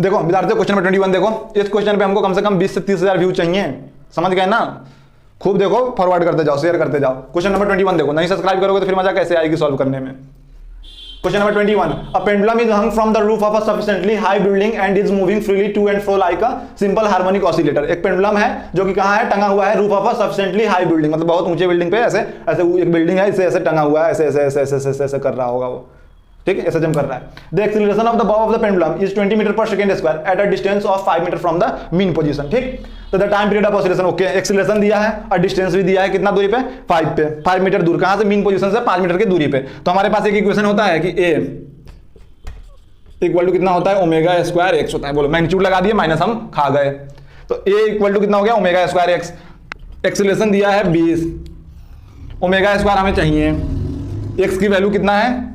देखो विद्यार्थियों question number 21 देखो, इस क्वेश्चन पे हमको कम से कम 20 से 30 हजार व्यू चाहिए, समझ गए ना। खूब देखो, फॉरवर्ड करते जाओ, शेयर करते जाओ। क्वेश्चन नंबर 21 देखो, नहीं सब्सक्राइब करोगे तो फिर मजा कैसे आएगी सॉल्व करने में। Question number 21, a pendulum is hung from the roof of a sufficiently high building and is moving freely to and fro like a simple harmonic oscillator. एक पेंडुलम है जो कि कहां है, टंगा हुआ है roof of a sufficiently high building, मतलब बहुत ऊंचे बिल्डिंग पे ऐसे ऐसे एक बिल्डिंग है, इसे ऐसे टंगा हुआ है, ऐसे ऐसे ऐसे ऐसे ऐसे कर रहा होगा वो, ठीक है, ऐसे जम कर रहा है। The acceleration of the bob of the pendulum is 20 metre per second square at a distance of 5 metre from the mean position, ठीक। तो the time period of oscillation, okay, acceleration दिया है और डिस्टेंस भी दिया है, कितना दूरी पे, 5 पे, 5 मीटर दूर, कहां से, मीन पोजीशन से 5 मीटर की दूरी पे। तो हमारे पास एक इक्वेशन होता है कि ए इक्वल टू कितना होता है, ओमेगा स्क्वायर एक्स होता है। बोलो मैग्नीट्यूड लगा दिए, माइनस हम खा गए, तो ए इक्वल टू कितना हो गया, ओमेगा स्क्वायर एक्स। एक्सीलरेशन दिया है 20, ओमेगा स्क्वायर हमें चाहिए, एक्स की वैल्यू कितना है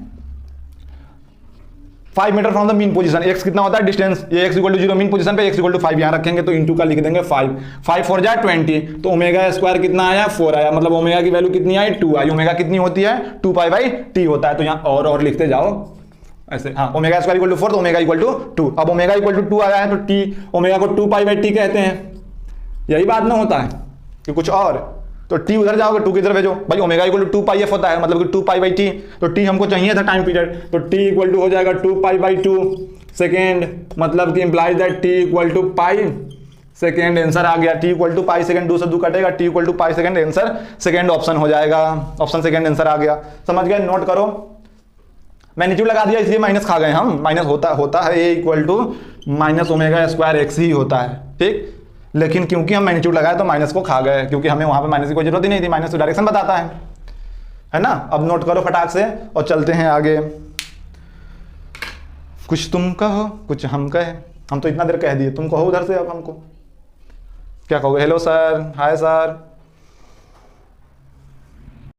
5 metre from the mean position, x कितना होता है डिस्टेंस, ये x equal to 0 mean position पे, एक्स इक्वल टू 5 यहां रखेंगे तो इंटू का लिख देंगे 5, 5 4 जा 20, तो ओमेगा स्क्वायर कितना आया 4 आया, मतलब ओमेगा की वैल्यू कितनी आई 2 आई। ओमेगा कितनी होती है 2 पाई बाई टी होता है, तो यहां और लिखते जाओ ऐसे, हाँ, ओमेगा स्क्वायर इक्वल टू 4 तो ओमेगा इक्वल टू 2। अब ओमेगा इक्वल टू 2 आया है तो टी, ओमेगा को 2 पाई बाई टी कहते हैं, यही बात ना होता है कि कुछ और, तो टी उधर जाओगे 2 किधर भेजो भाई, omega equal to 2 pi F होता है, मतलब कि 2 पाई बाई टी, तो टी हमको चाहिए था टाइम पीरियड, तो टी इक्वल टू हो जाएगा 2 पाई बाई 2 सेकेंड, मतलब कि implies that T equal to pi second, answer आ गया, T equal to pi second, 2 से 2 कटेगा, T equal to pi second, answer second option हो जाएगा, ऑप्शन सेकेंड आंसर आ गया। समझ गए, नोट करो, मैग्नीट्यूड लगा दिया इसलिए माइनस खा गए हम, माइनस होता है A equal to minus omega square X ही होता है, ठीक, लेकिन क्योंकि हम मैग्नीट्यूड लगाए तो माइनस को खा गए, क्योंकि हमें वहां पे माइनस की कोई जरूरत ही नहीं थी, माइनस तो डायरेक्शन बताता है ना। अब नोट करो फटाक से और चलते हैं आगे। कुछ तुम कहो कुछ हम कहे, हम तो इतना देर कह दिए, तुम कहो उधर से अब हमको क्या कहोगे, हेलो सर, हाय सर,